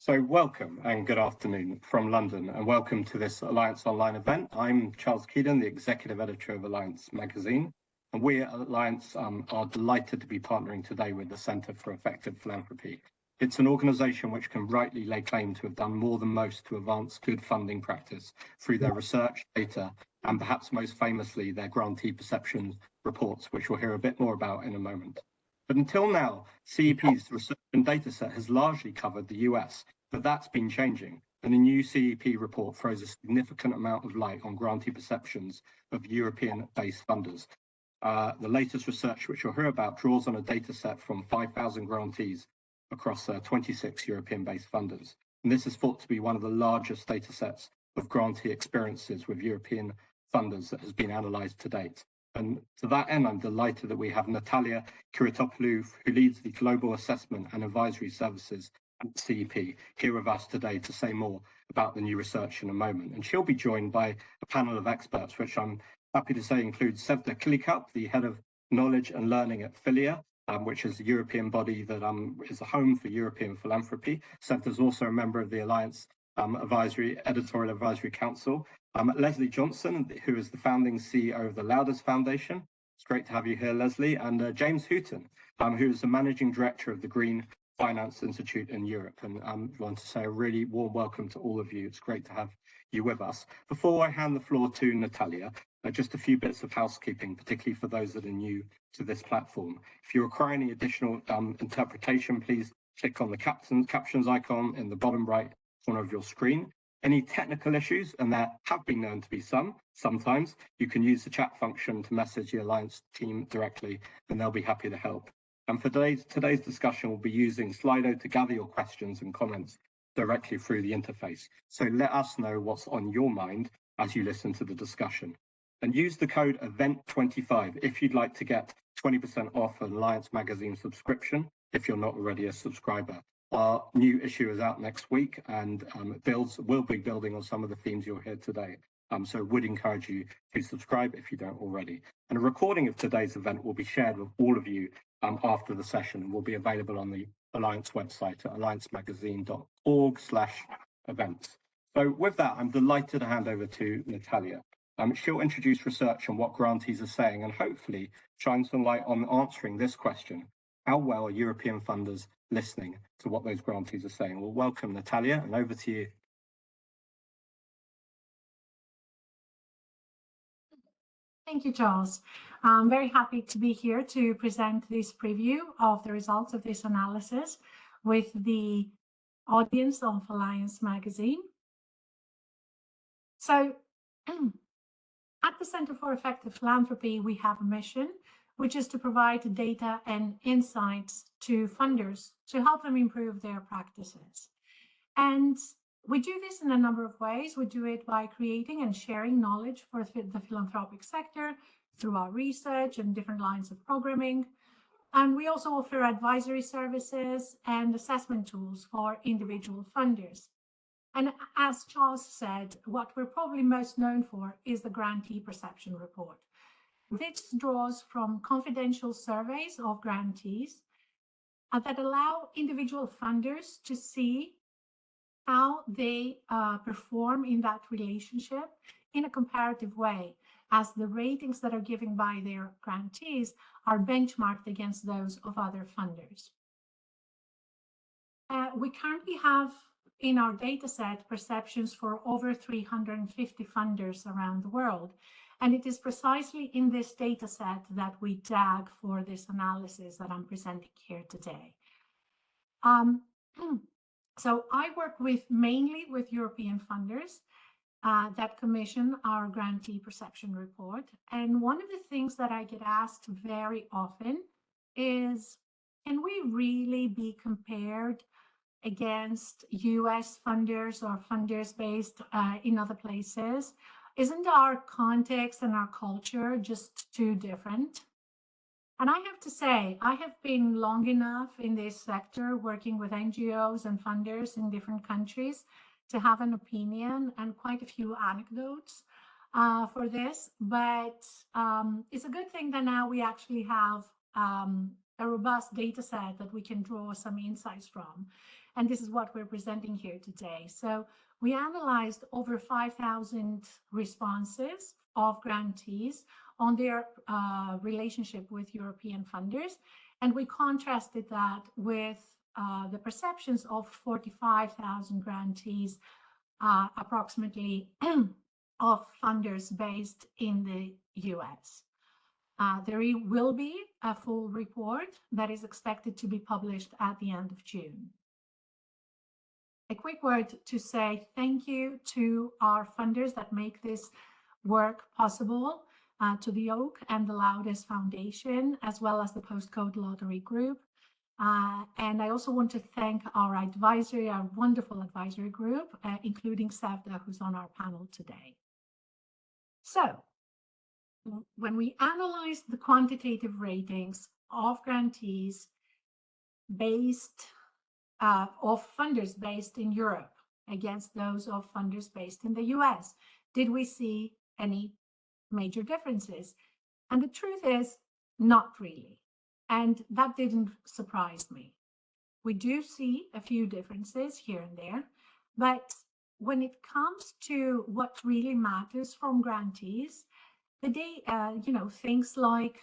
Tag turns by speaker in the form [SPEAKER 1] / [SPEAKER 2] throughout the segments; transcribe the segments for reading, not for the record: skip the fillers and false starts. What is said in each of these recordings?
[SPEAKER 1] So welcome and good afternoon from London, and welcome to this Alliance Online event. I'm Charles Keedon, the Executive Editor of Alliance Magazine, and we at Alliance are delighted to be partnering today with the Centre for Effective Philanthropy. It's an organisation which can rightly lay claim to have done more than most to advance good funding practice through their research, data, and perhaps most famously their grantee perception reports, which we'll hear a bit more about in a moment. But until now, CEP's research and data set has largely covered the US, but that's been changing. And a new CEP report throws a significant amount of light on grantee perceptions of European-based funders. The latest research, which you'll hear about, draws on a data set from 5,000 grantees across 26 European-based funders. And this is thought to be one of the largest data sets of grantee experiences with European funders that has been analysed to date. And to that end, I'm delighted that we have Natalia Kiryttopoulou, who leads the Global Assessment and Advisory Services at CEP, here with us today to say more about the new research in a moment. And she'll be joined by a panel of experts, which I'm happy to say includes Natalia Kiryttopoulou, the Head of Knowledge and Learning at Philia, which is a European body that is a home for European philanthropy. Sevda is also a member of the Alliance Editorial Advisory Council. Leslie Johnson, who is the founding CEO of the Louders Foundation. It's great to have you here, Leslie. And James Hooton, who is the Managing Director of the Green Finance Institute in Europe. And I want to say a really warm welcome to all of you. It's great to have you with us. Before I hand the floor to Natalia, just a few bits of housekeeping, particularly for those that are new to this platform. If you require any additional interpretation, please click on the captions icon in the bottom right corner of your screen. Any technical issues, and there have been known to be sometimes, you can use the chat function to message the Alliance team directly, and they'll be happy to help. And for today's discussion, we'll be using Slido to gather your questions and comments directly through the interface. So let us know what's on your mind as you listen to the discussion. And use the code EVENT25 if you'd like to get 20% off an Alliance Magazine subscription if you're not already a subscriber. Our new issue is out next week, and we'll be building on some of the themes you'll hear today. So would encourage you to subscribe if you don't already. And a recording of today's event will be shared with all of you after the session, and will be available on the Alliance website at alliancemagazine.org/events. So with that, I'm delighted to hand over to Natalia. She'll introduce research on what grantees are saying and hopefully shine some light on answering this question: how well are European funders listening to what those grantees are saying? Well, welcome, Natalia, and over to you.
[SPEAKER 2] Thank you, Charles. I'm very happy to be here to present this preview of the results of this analysis with the audience of Alliance Magazine. So, at the Centre for Effective Philanthropy, we have a mission, which is to provide data and insights to funders to help them improve their practices. And we do this in a number of ways. We do it by creating and sharing knowledge for the philanthropic sector through our research and different lines of programming. And we also offer advisory services and assessment tools for individual funders. And as Charles said, what we're probably most known for is the Grantee Perception Report. This draws from confidential surveys of grantees that allow individual funders to see how they perform in that relationship in a comparative way, as the ratings that are given by their grantees are benchmarked against those of other funders. We currently have in our data set perceptions for over 350 funders around the world. And it is precisely in this data set that we tag for this analysis that I'm presenting here today. So I work mainly with European funders that commission our Grantee Perception Report. And one of the things that I get asked very often is, can we really be compared against US funders or funders based in other places? Isn't our context and our culture just too different? And I have to say, I have been long enough in this sector working with NGOs and funders in different countries to have an opinion and quite a few anecdotes for this. But it's a good thing that now we actually have a robust data set that we can draw some insights from. And this is what we're presenting here today. So we analyzed over 5,000 responses of grantees on their relationship with European funders. And we contrasted that with the perceptions of 45,000 grantees, approximately, of funders based in the US. There will be a full report that is expected to be published at the end of June. A quick word to say thank you to our funders that make this work possible, to the Oak and the Loudest Foundation, as well as the Postcode Lottery Group. And I also want to thank our advisory, our wonderful advisory group, including Sevda, who's on our panel today. So, when we analyzed the quantitative ratings of grantees based of funders based in Europe against those of funders based in the US, did we see any major differences? And the truth is, not really. And that didn't surprise me. We do see a few differences here and there, but when it comes to what really matters from grantees, things like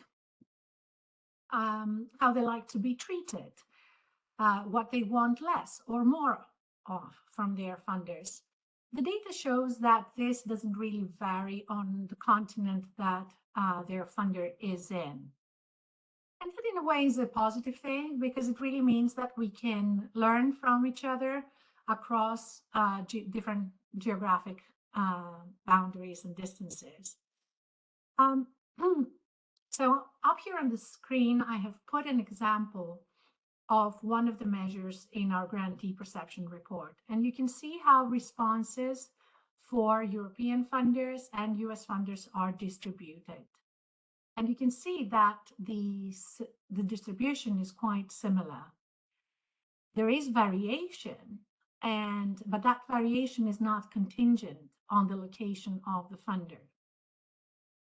[SPEAKER 2] how they like to be treated, what they want less or more of from their funders. The data shows that this doesn't really vary on the continent that their funder is in. And that in a way is a positive thing, because it really means that we can learn from each other across different geographic boundaries and distances. So up here on the screen, I have put an example of one of the measures in our grantee perception report. And you can see how responses for European funders and US funders are distributed. And you can see that the distribution is quite similar. There is variation, but that variation is not contingent on the location of the funder.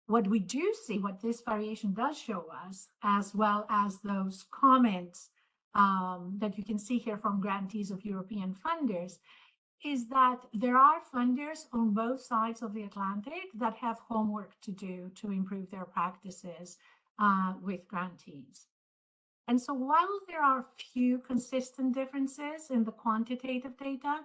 [SPEAKER 2] What we do see, what this variation does show us, as well as those comments that you can see here from grantees of European funders, is that there are funders on both sides of the Atlantic that have homework to do to improve their practices with grantees. And so while there are few consistent differences in the quantitative data,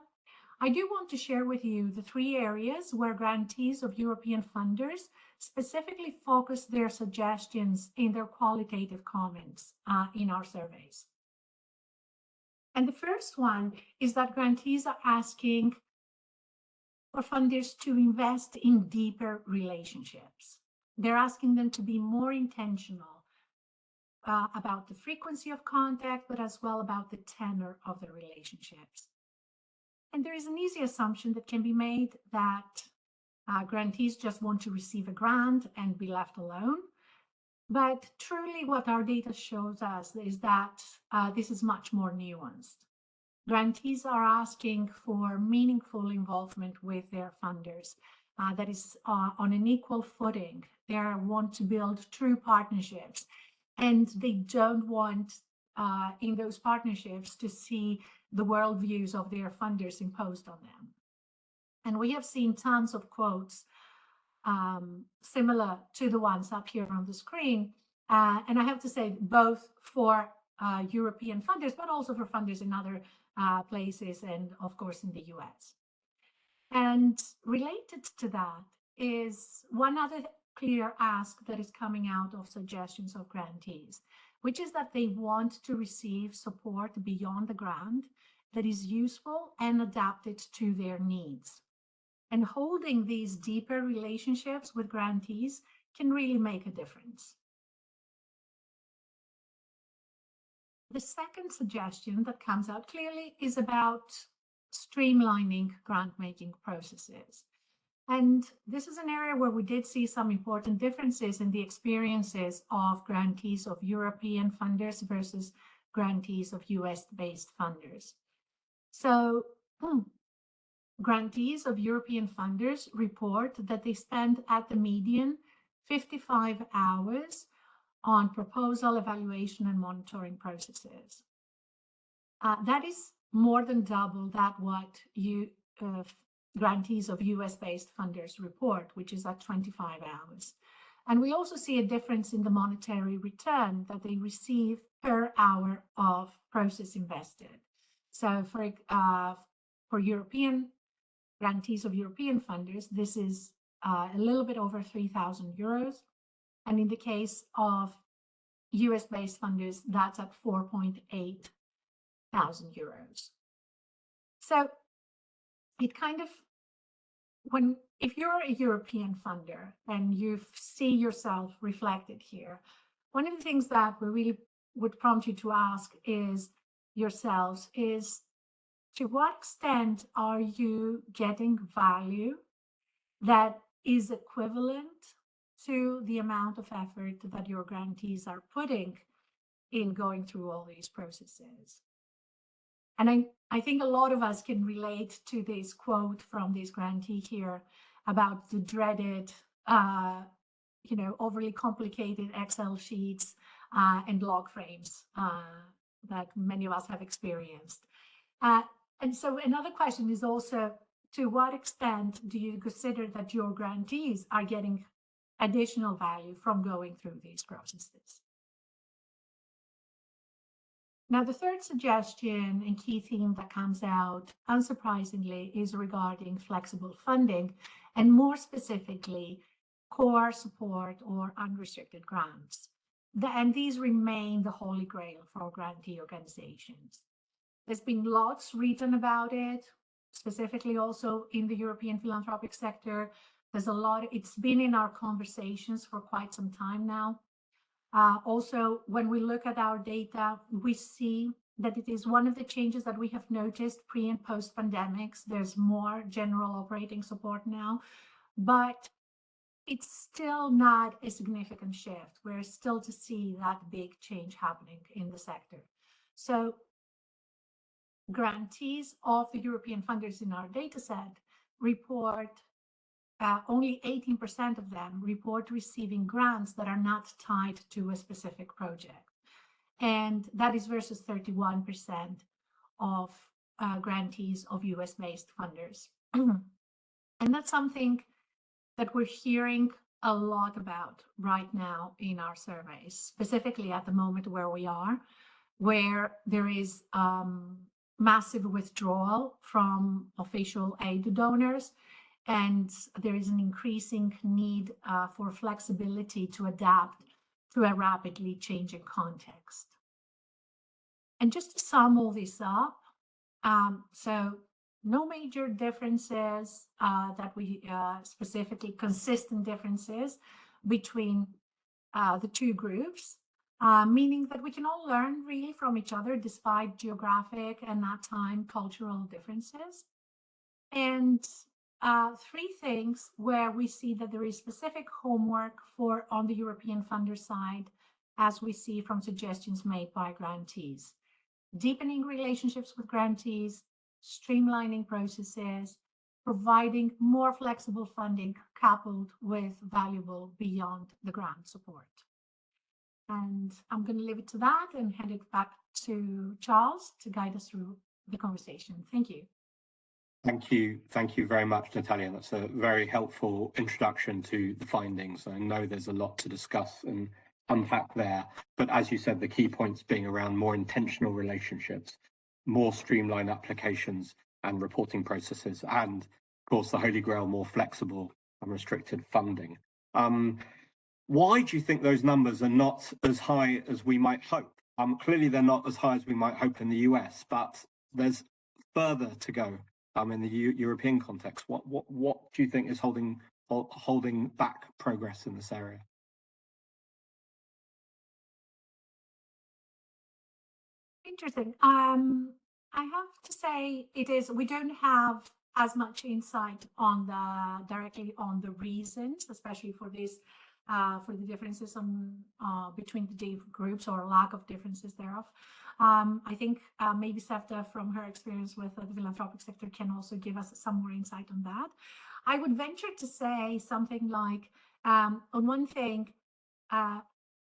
[SPEAKER 2] I do want to share with you the 3 areas where grantees of European funders specifically focus their suggestions in their qualitative comments in our surveys. And the first one is that grantees are asking for funders to invest in deeper relationships. They're asking them to be more intentional about the frequency of contact, but as well about the tenor of the relationships. And there is an easy assumption that can be made that grantees just want to receive a grant and be left alone. But truly what our data shows us is that this is much more nuanced. Grantees are asking for meaningful involvement with their funders that is on an equal footing. They want to build true partnerships, and they don't want in those partnerships to see the worldviews of their funders imposed on them. And we have seen tons of quotes similar to the ones up here on the screen. And I have to say, both for European funders, but also for funders in other places, and of course in the US. And related to that is one other clear ask that is coming out of suggestions of grantees, which is that they want to receive support beyond the grant that is useful and adapted to their needs. And holding these deeper relationships with grantees can really make a difference. The second suggestion that comes out clearly is about streamlining grant-making processes. And this is an area where we did see some important differences in the experiences of grantees of European funders versus grantees of US-based funders. So grantees of European funders report that they spend at the median 55 hours on proposal, evaluation, and monitoring processes. That is more than double that what grantees of US-based funders report, which is at 25 hours. And we also see a difference in the monetary return that they receive per hour of process invested. So for European grantees of European funders, this is a little bit over 3,000 euros. And in the case of US-based funders, that's at 4,800 euros. So it kind of, if you're a European funder and you see yourself reflected here, one of the things that we really would prompt you to ask yourselves is, to what extent are you getting value that is equivalent to the amount of effort that your grantees are putting in going through all these processes? And I think a lot of us can relate to this quote from this grantee here about the dreaded, overly complicated Excel sheets and log frames that many of us have experienced. And so another question is also, to what extent do you consider that your grantees are getting additional value from going through these processes? Now, the third suggestion and key theme that comes out, unsurprisingly, is regarding flexible funding, and more specifically, core support or unrestricted grants. And these remain the holy grail for grantee organizations. There's been lots written about it, specifically also in the European philanthropic sector. There's a lot, it's been in our conversations for quite some time now. Also, when we look at our data, we see that it is one of the changes that we have noticed pre and post pandemics. There's more general operating support now, but it's still not a significant shift. We're still to see that big change happening in the sector. So grantees of the European funders in our data set report, only 18% of them report receiving grants that are not tied to a specific project. And that is versus 31% of grantees of US-based funders. And that's something that we're hearing a lot about right now in our surveys, specifically at the moment where we are, where there is massive withdrawal from official aid donors, and there is an increasing need for flexibility to adapt to a rapidly changing context. And just to sum all this up, so no major differences that we specifically consistent differences between the two groups, meaning that we can all learn really from each other despite geographic and at time cultural differences. And three things where we see that there is specific homework for on the European funder side, as we see from suggestions made by grantees: deepening relationships with grantees, streamlining processes, providing more flexible funding coupled with valuable beyond the grant support. And I'm going to leave it to that and hand it back to Charles to guide us through the conversation. Thank you.
[SPEAKER 1] Thank you very much, Natalia. That's a very helpful introduction to the findings. I know there's a lot to discuss and unpack there, but as you said, the key points being around more intentional relationships, more streamlined applications and reporting processes, and of course the holy grail, more flexible and restricted funding. Why do you think those numbers are not as high as we might hope? Clearly they're not as high as we might hope in the US, but there's further to go in the European context. What do you think is holding back progress in this area?
[SPEAKER 2] Interesting. I have to say we don't have as much insight on directly on the reasons, especially for this, for the differences between the different groups or lack of differences thereof. I think maybe Sefta, from her experience with the philanthropic sector, can also give us some more insight on that. I would venture to say something like, on one thing,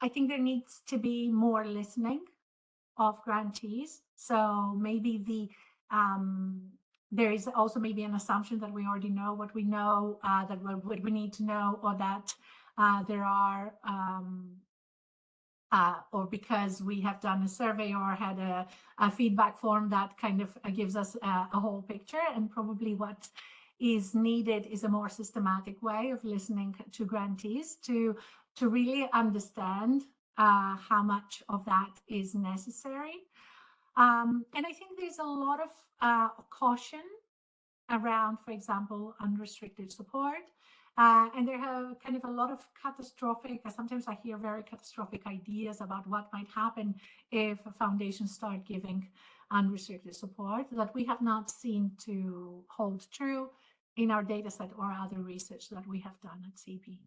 [SPEAKER 2] I think there needs to be more listening of grantees. So maybe there is also maybe an assumption that we already know what we know, that what we need to know, or that there are, or because we have done a survey or had a feedback form that kind of gives us a whole picture. And probably what is needed is a more systematic way of listening to grantees to really understand how much of that is necessary. And I think there's a lot of caution around, for example, unrestricted support. And there have kind of a lot of catastrophic, sometimes I hear very catastrophic ideas about what might happen if foundations start giving unrestricted support that we have not seen to hold true in our data set or other research that we have done at CP.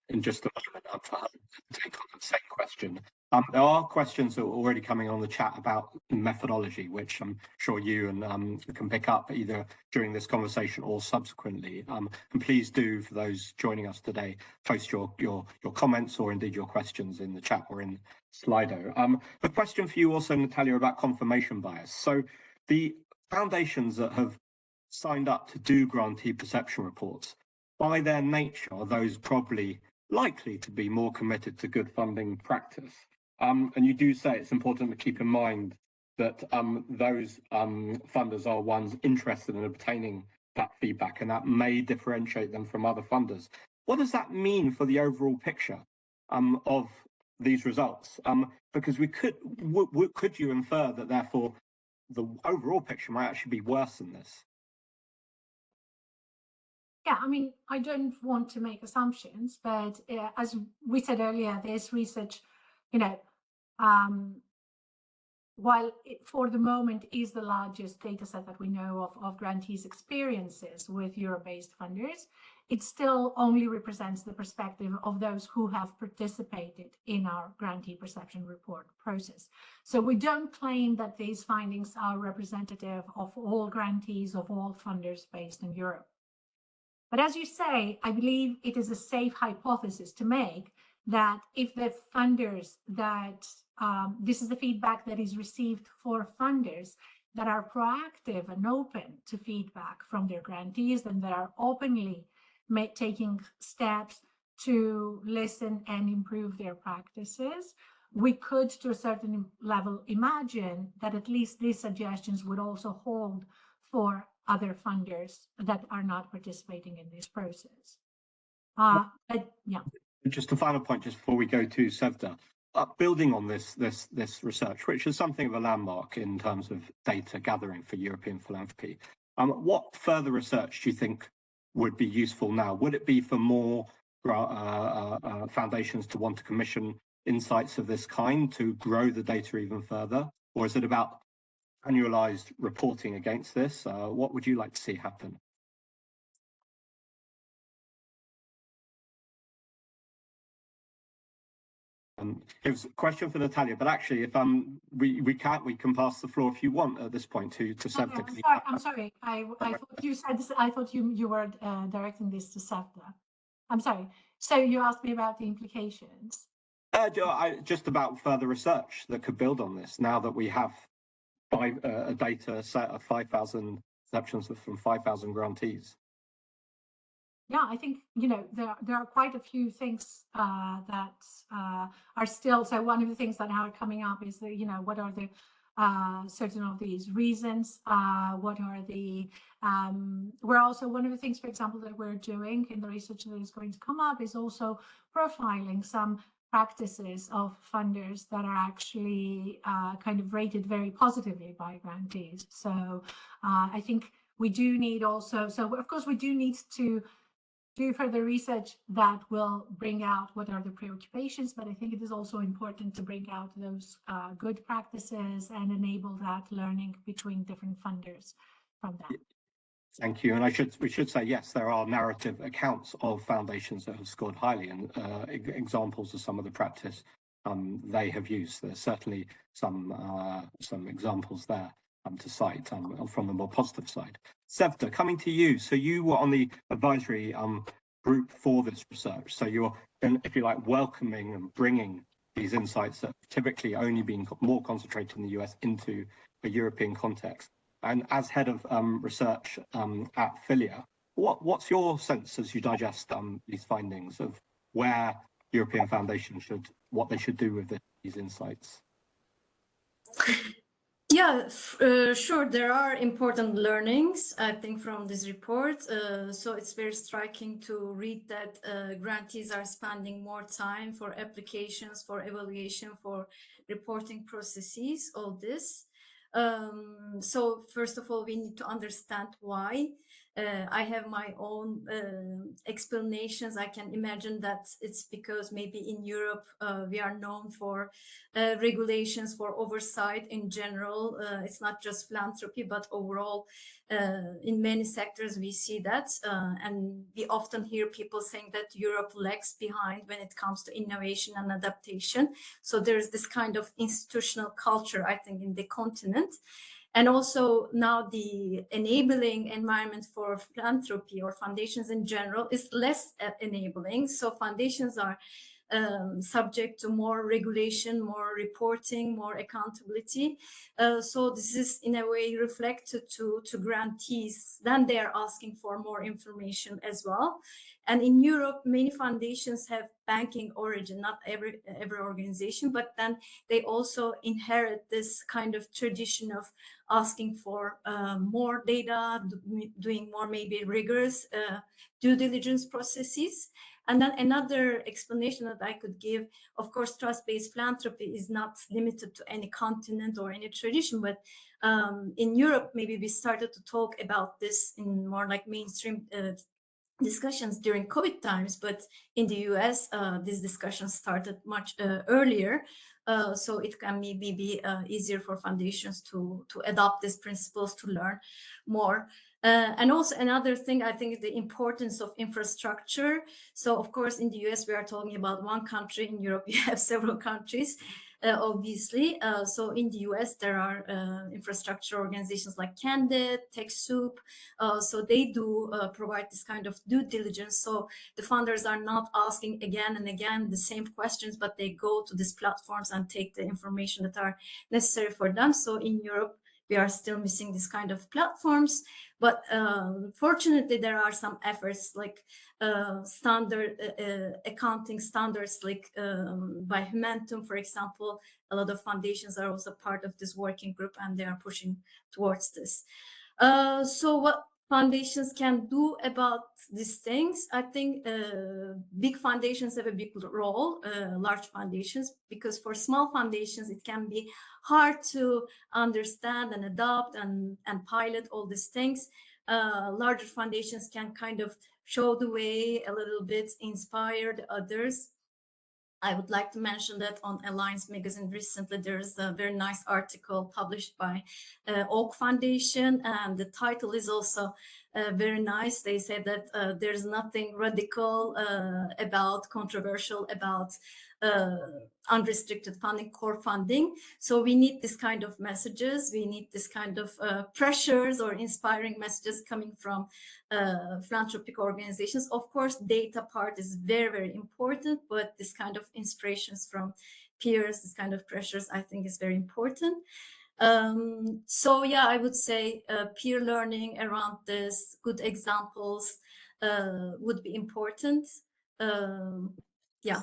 [SPEAKER 1] In just a moment, I'll take on the same question. There are questions that are already coming on the chat about methodology, which I'm sure you and can pick up either during this conversation or subsequently. And please do, for those joining us today, post your comments or indeed your questions in the chat or in Slido. A question for you also, Natalia, about confirmation bias. So the foundations that have signed up to do grantee perception reports, by their nature, are those probably likely to be more committed to good funding practice. And you do say it's important to keep in mind that those funders are ones interested in obtaining that feedback, and that may differentiate them from other funders. What does that mean for the overall picture of these results? Because could you infer that therefore the overall picture might actually be worse than this?
[SPEAKER 2] Yeah, I mean, I don't want to make assumptions, but as we said earlier, this research, while it, for the moment, is the largest data set that we know of grantees' experiences with Europe-based funders, it still only represents the perspective of those who have participated in our grantee perception report process. So we don't claim that these findings are representative of all grantees, of all funders based in Europe. But as you say, I believe it is a safe hypothesis to make that if the funders that, this is the feedback that is received for funders that are proactive and open to feedback from their grantees and that are openly taking steps to listen and improve their practices, we could, to a certain level, imagine that at least these suggestions would also hold for other funders that are not participating in this process. But yeah.
[SPEAKER 1] Just a final point, just before we go to Sevda, building on this research, which is something of a landmark in terms of data gathering for European philanthropy. What further research do you think would be useful now? Would it be for more foundations to want to commission insights of this kind to grow the data even further, or is it about annualized reporting against this? What would you like to see happen? It was a question for Natalia, but actually, if we can pass the floor if you want at this point to Sevda.
[SPEAKER 2] I'm sorry. I thought you said this, I thought you were directing this to Sevda. I'm sorry. So you asked me about the implications.
[SPEAKER 1] Just about further research that could build on this. Now that we have a data set of 5,000 perceptions from 5,000 grantees.
[SPEAKER 2] Yeah, I think, there are quite a few things that are still, so one of the things that are coming up is that, what are the certain of these reasons, what are the, we're also, one of the things, for example, that we're doing in the research that is going to come up is also profiling some practices of funders that are actually kind of rated very positively by grantees. So I think we do need also, so of course we do need to do further research that will bring out what are the preoccupations, but I think it is also important to bring out those good practices and enable that learning between different funders from that.
[SPEAKER 1] Thank you. And we should say, yes, there are narrative accounts of foundations that have scored highly, and examples of some of the practice they have used. There's certainly some examples there to cite from the more positive side. Sevda, coming to you. So you were on the advisory group for this research. So you're, if you like, welcoming and bringing these insights that have typically only been more concentrated in the US into a European context. And as head of research at Philia, what's your sense as you digest these findings of where European foundations what they should do with these insights?
[SPEAKER 3] Yeah, sure. There are important learnings, I think, from this report. So it's very striking to read that grantees are spending more time for applications, for evaluation, for reporting processes, all this. So first of all, we need to understand why. I have my own explanations. I can imagine that it's because maybe in Europe we are known for regulations, for oversight in general. It's not just philanthropy, but overall in many sectors we see that. And we often hear people saying that Europe lags behind when it comes to innovation and adaptation. So there's this kind of institutional culture, I think, in the continent. And also now the enabling environment for philanthropy or foundations in general is less enabling. So foundations are subject to more regulation, more reporting, more accountability. So this is in a way reflected to grantees. Then they are asking for more information as well. And in Europe, many foundations have banking origin, not every organization, but then they also inherit this kind of tradition of asking for more data, doing more maybe rigorous due diligence processes. And then another explanation that I could give, of course, trust-based philanthropy is not limited to any continent or any tradition, but in Europe, maybe we started to talk about this in more like mainstream discussions during COVID times, but in the US, these discussions started much earlier. So it can maybe be easier for foundations to adopt these principles, to learn more. And also another thing, I think, is the importance of infrastructure. So of course, in the US, we are talking about one country. In Europe, we have several countries, obviously. So in the US, there are infrastructure organizations like Candid, TechSoup. So they do provide this kind of due diligence. So the funders are not asking again and again the same questions, but they go to these platforms and take the information that are necessary for them. So in Europe, we are still missing this kind of platforms. But fortunately, there are some efforts like standard accounting standards, like by Humantum, for example. A lot of foundations are also part of this working group, and they are pushing towards this. So what foundations can do about these things? I think big foundations have a big role, large foundations, because for small foundations, it can be hard to understand and adopt and pilot all these things. Larger foundations can kind of show the way a little bit, inspire the others. I would like to mention that on Alliance magazine recently, there's a very nice article published by Oak Foundation, and the title is also very nice. They say that there's nothing radical about, controversial about unrestricted funding, core funding. So we need this kind of messages. We need this kind of pressures or inspiring messages coming from philanthropic organizations. Of course, data part is very, very important, but this kind of inspirations from peers, this kind of pressures, I think is very important. So yeah, I would say peer learning around this, good examples would be important. Yeah,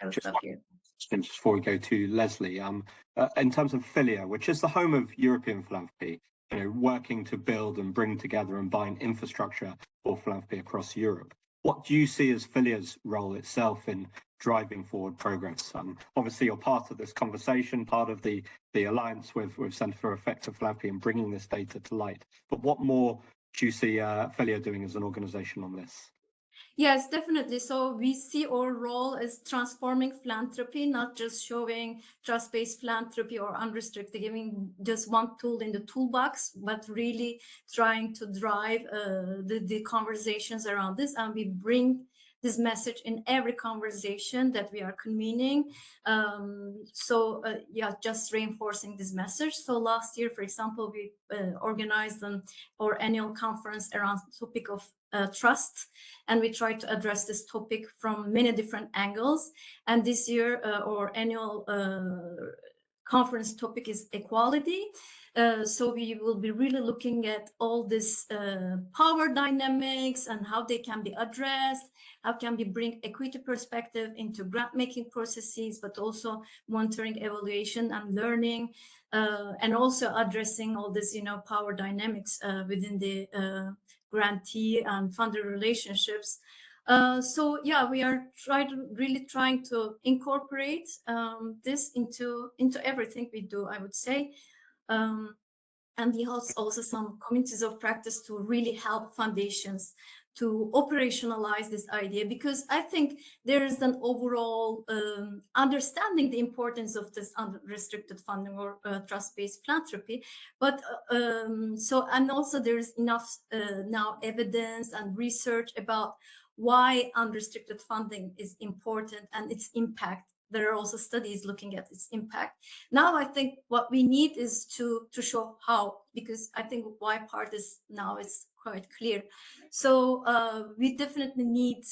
[SPEAKER 3] I'll stop here.
[SPEAKER 1] Just before we go to Leslie, in terms of Philia, which is the home of European philanthropy, working to build and bring together and bind infrastructure for philanthropy across Europe, what do you see as Philia's role itself in driving forward progress? Obviously, you're part of this conversation, part of the alliance with Centre for Effective Philanthropy and bringing this data to light. But what more do you see Philia doing as an organization on this?
[SPEAKER 3] Yes, definitely. So we see our role as transforming philanthropy, not just showing trust-based philanthropy or unrestricted, giving just one tool in the toolbox, but really trying to drive the conversations around this. And we bring this message in every conversation that we are convening. Yeah, just reinforcing this message. So last year, for example, we organized our annual conference around the topic of trust. And we try to address this topic from many different angles. And this year, our annual conference topic is equality. So we will be really looking at all this power dynamics and how they can be addressed. How can we bring equity perspective into grant making processes, but also monitoring, evaluation, and learning, and also addressing all this, power dynamics within the grantee and funder relationships. So yeah, we are really trying to incorporate this into everything we do, I would say. And we host also some communities of practice to really help foundations to operationalize this idea, because I think there is an overall understanding the importance of this unrestricted funding or trust-based philanthropy. But and also there is enough now evidence and research about why unrestricted funding is important and its impact. There are also studies looking at its impact. Now, I think what we need is to show how, because I think why part is now is quite clear. So we definitely need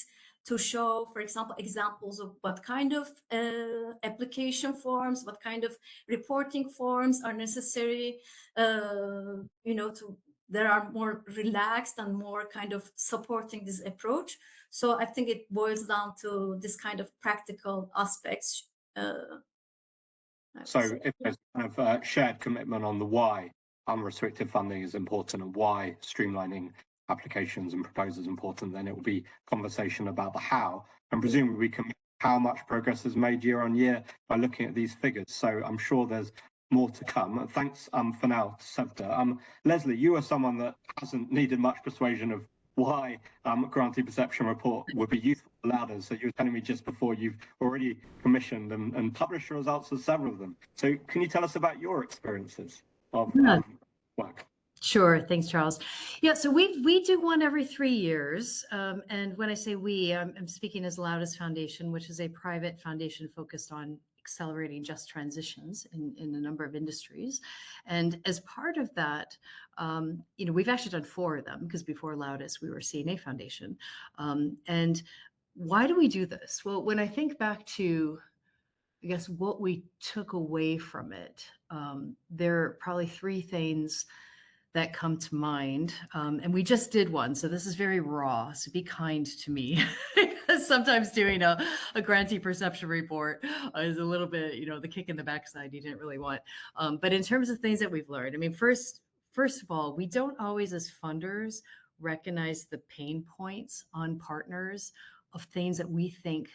[SPEAKER 3] to show, for example, examples of what kind of application forms, what kind of reporting forms are necessary, there are more relaxed and more kind of supporting this approach. So I think it boils down to this kind of practical aspects.
[SPEAKER 1] So if there's kind of shared commitment on the why unrestricted funding is important and why streamlining applications and proposals is important, then it will be conversation about the how. And presumably we can how much progress is made year on year by looking at these figures. So I'm sure there's more to come. Thanks for now, Sevda. Leslie, you are someone that hasn't needed much persuasion of why grantee perception report would be useful for Laudes. So you were telling me just before you've already commissioned and published the results of several of them. So can you tell us about your experiences of work?
[SPEAKER 4] Sure. Thanks, Charles. Yeah, so we do one every 3 years. And when I say we, I'm speaking as Laudes Foundation, which is a private foundation focused on accelerating just transitions in a number of industries. And as part of that, we've actually done 4 of them, because before Laudes, we were CNA Foundation. And why do we do this? Well, when I think back to, I guess, what we took away from it, there are probably 3 things that come to mind. And we just did one, so this is very raw, so be kind to me. Because sometimes doing a grantee perception report is a little bit, the kick in the backside you didn't really want. But in terms of things that we've learned, I mean, first of all, we don't always as funders recognize the pain points on partners of things that we think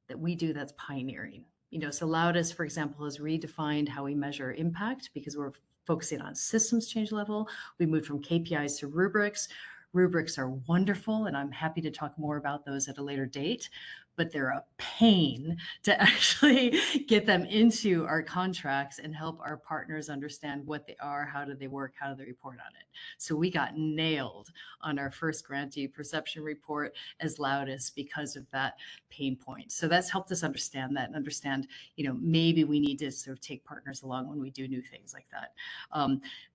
[SPEAKER 4] that we do that's pioneering. So Laudes, for example, has redefined how we measure impact, because we're focusing on systems change level. We moved from KPIs to rubrics. Rubrics are wonderful, and I'm happy to talk more about those at a later date, but they're a pain to actually get them into our contracts and help our partners understand what they are, how do they work, how do they report on it. So we got nailed on our first grantee perception report as Laudes because of that pain point. So that's helped us understand that and understand, maybe we need to sort of take partners along when we do new things like that.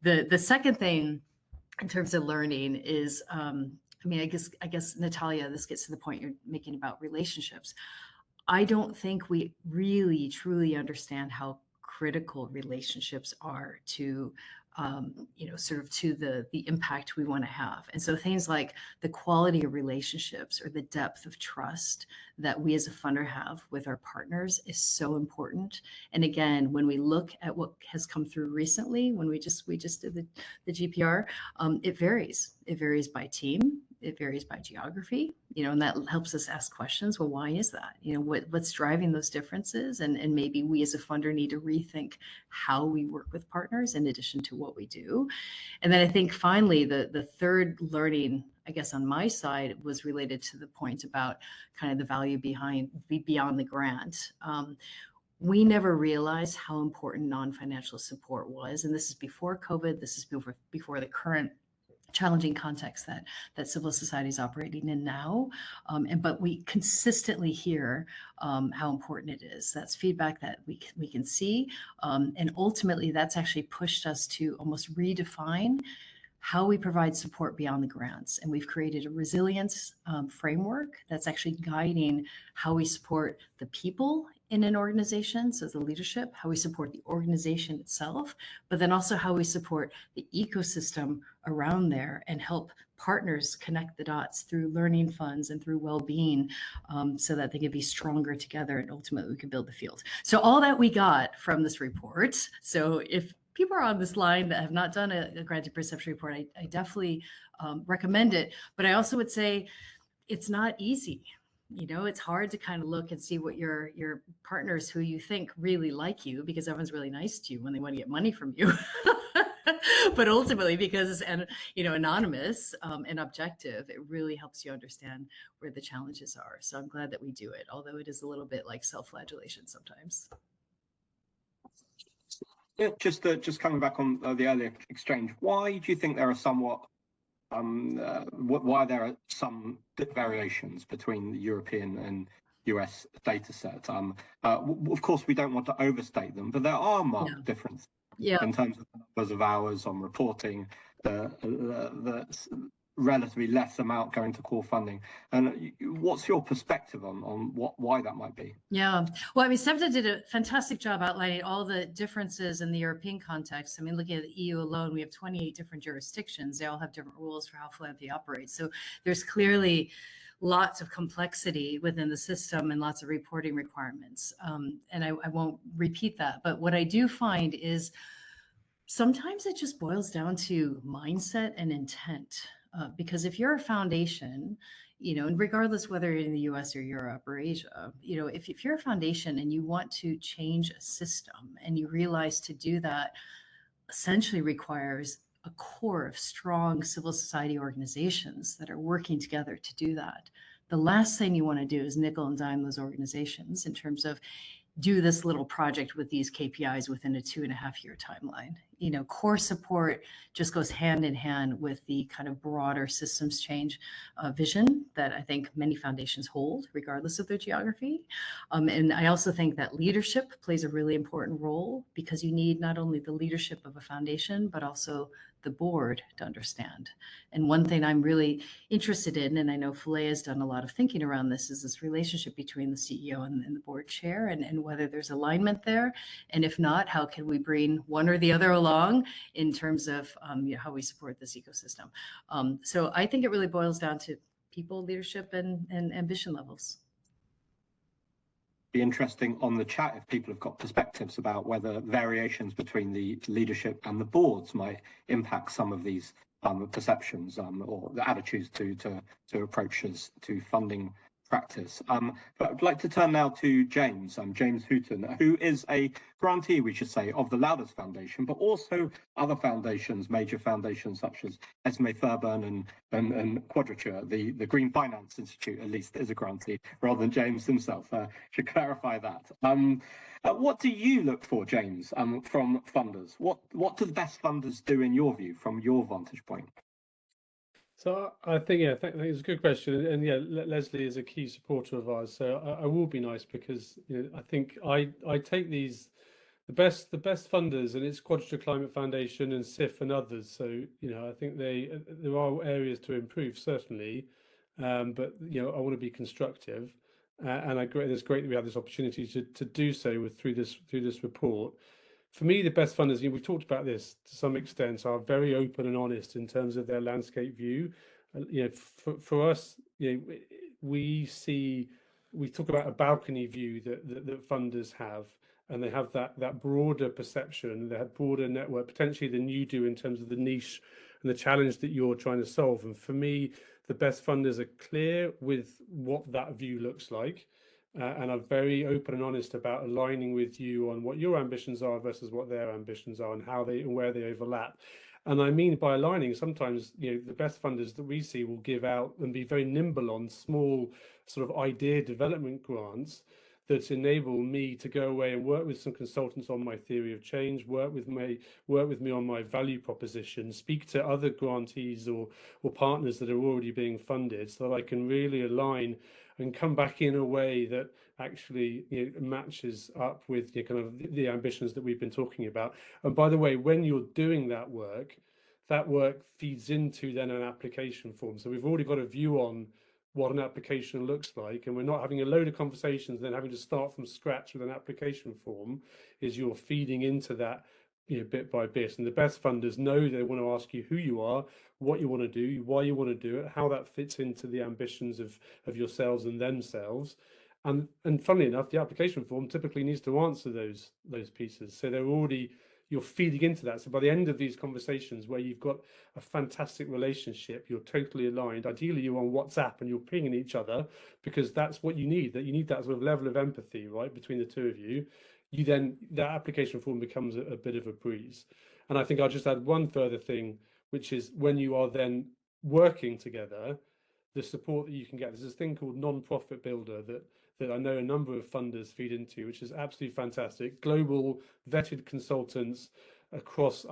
[SPEAKER 4] The second thing in terms of learning is, I guess, Natalia, this gets to the point you're making about relationships. I don't think we really truly understand how critical relationships are to, sort of to the impact we want to have. And so things like the quality of relationships or the depth of trust that we as a funder have with our partners is so important. And again, when we look at what has come through recently, when we just did the GPR, it varies. It varies by team. It varies by geography, and that helps us ask questions. Well, why is that? What's driving those differences? And maybe we as a funder need to rethink how we work with partners in addition to what we do. And then I think finally, the third learning, I guess, on my side was related to the point about kind of the value beyond the grant. We never realized how important non-financial support was. And this is before COVID. This is before the current challenging context that civil society is operating in now. But we consistently hear how important it is. That's feedback that we can see. And ultimately, that's actually pushed us to almost redefine how we provide support beyond the grants. And we've created a resilience framework that's actually guiding how we support the people in an organization, so the leadership, how we support the organization itself, but then also how we support the ecosystem around there and help partners connect the dots through learning funds and through well-being, so that they can be stronger together and ultimately we can build the field. So all that we got from this report. So if people are on this line that have not done a grantee perception report, I definitely recommend it. But I also would say it's not easy. You know, it's hard to kind of look and see what your partners who you think really like you, because everyone's really nice to you when they want to get money from you. But ultimately, because it's anonymous and objective, it really helps you understand where the challenges are. So I'm glad that we do it, although it is a little bit like self-flagellation sometimes.
[SPEAKER 1] Yeah, just coming back on the earlier exchange, why do you think there are somewhat why there are some variations between the European and US data set? Of course, we don't want to overstate them, but there are marked differences in terms of the numbers of hours on reporting, the relatively less amount going to core funding. And what's your perspective on why that might be?
[SPEAKER 4] Yeah, well, I mean, SEPTA did a fantastic job outlining all the differences in the European context. I mean, looking at the EU alone, we have 28 different jurisdictions. They all have different rules for how philanthropy operates. So there's clearly lots of complexity within the system and lots of reporting requirements. And I won't repeat that. But what I do find is sometimes it just boils down to mindset and intent. Because if you're a foundation, and regardless whether you're in the US or Europe or Asia, if you're a foundation and you want to change a system and you realize to do that essentially requires a core of strong civil society organizations that are working together to do that, the last thing you want to do is nickel and dime those organizations in terms of do this little project with these KPIs within a 2.5-year timeline. Core support just goes hand in hand with the kind of broader systems change vision that I think many foundations hold, regardless of their geography. And I also think that leadership plays a really important role, because you need not only the leadership of a foundation, but also the board to understand. And one thing I'm really interested in, and I know Philae has done a lot of thinking around this, is this relationship between the CEO and the board chair, and whether there's alignment there. And if not, how can we bring one or the other along in terms of how we support this ecosystem? So I think it really boils down to people, leadership, and ambition levels.
[SPEAKER 1] Be interesting on the chat if people have got perspectives about whether variations between the leadership and the boards might impact some of these perceptions or the attitudes to approaches to funding practice. But I'd like to turn now to James Hooton, who is a grantee, we should say, of the Louders Foundation, but also other foundations, major foundations such as Esme Fairburn and Quadrature. The Green Finance Institute, at least, is a grantee rather than James himself. Should clarify that. What do you look for, James, from funders? What do the best funders do in your view, from your vantage point?
[SPEAKER 5] So I think, I think it's a good question, and Leslie is a key supporter of ours. So I will be nice, because I think I take these the best funders, and it's Quadrature Climate Foundation and SIF and others. So I think there are areas to improve, certainly, but I want to be constructive, and it's great that we have this opportunity to do so through this report. For me, the best funders, we've talked about this to some extent, are very open and honest in terms of their landscape view. For us, we talk about a balcony view that funders have, and they have that broader perception, they have broader network potentially than you do in terms of the niche and the challenge that you're trying to solve. And for me, the best funders are clear with what that view looks like. And are very open and honest about aligning with you on what your ambitions are versus what their ambitions are, and where they overlap. And I mean by aligning, sometimes the best funders that we see will give out and be very nimble on small sort of idea development grants that enable me to go away and work with some consultants on my theory of change, work with me on my value proposition, speak to other grantees or partners that are already being funded, so that I can really align and come back in a way that actually matches up with kind of the ambitions that we've been talking about. And by the way, when you're doing that work, that work feeds into then an application form. So we've already got a view on what an application looks like, and we're not having a load of conversations and then having to start from scratch with an application form. Is you're feeding into that, bit by bit. And the best funders know they want to ask you who you are, what you want to do, why you want to do it, how that fits into the ambitions of yourselves and themselves. And funnily enough, the application form typically needs to answer those pieces. So you're feeding into that. So by the end of these conversations where you've got a fantastic relationship, you're totally aligned. Ideally, you're on WhatsApp and you're pinging each other, because that's what you need. That you need that sort of level of empathy, right, between the two of you. That application form becomes a bit of a breeze. And I think I'll just add one further thing, which is when you are then working together, the support that you can get. There's this thing called non-profit builder that I know a number of funders feed into, which is absolutely fantastic. Global vetted consultants across,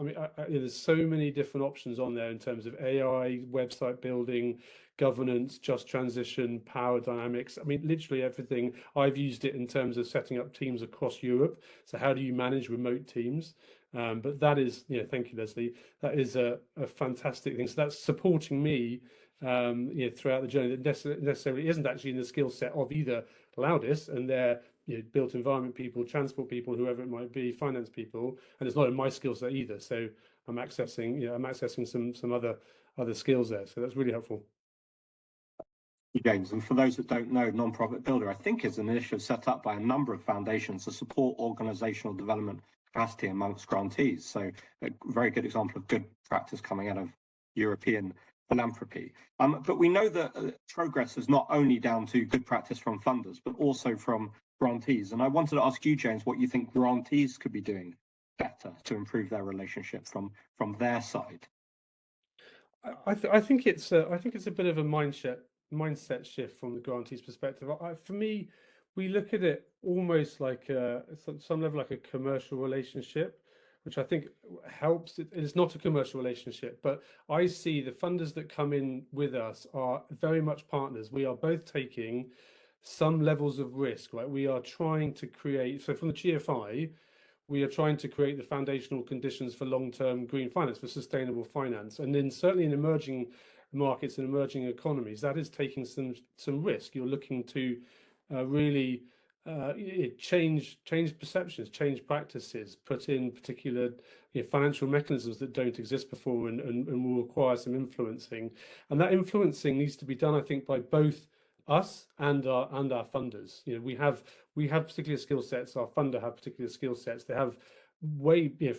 [SPEAKER 5] there's so many different options on there in terms of AI, website building, governance, just transition, power dynamics. Literally everything. I've used it in terms of setting up teams across Europe. So how do you manage remote teams? But that is, thank you, Leslie. That is a fantastic thing. So that's supporting me throughout the journey, that necessarily isn't actually in the skill set of either Loudis and their built environment people, transport people, whoever it might be, finance people, and it's not in my skill set either. So I'm accessing some other skills there. So that's really helpful.
[SPEAKER 1] James, and for those that don't know, Non-Profit Builder, I think, is an initiative set up by a number of foundations to support organizational development capacity amongst grantees. So a very good example of good practice coming out of European philanthropy. But we know that progress is not only down to good practice from funders, but also from grantees. And I wanted to ask you, James, what you think grantees could be doing better to improve their relationship from their side.
[SPEAKER 5] I think it's a bit of a mindset shift from the grantees' perspective. For me, we look at it almost like some level like a commercial relationship, which I think helps. It's not a commercial relationship, but I see the funders that come in with us are very much partners. We are both taking some levels of risk, right? We are trying to create, so from the GFI, we are trying to create the foundational conditions for long-term green finance, for sustainable finance. And then certainly in emerging markets and emerging economies, that is taking some risk. You're looking to really change perceptions, change practices, put in particular financial mechanisms that don't exist before and will require some influencing. And that influencing needs to be done, I think, by both us and our funders. We have particular skill sets. Our funder have particular skill sets. They have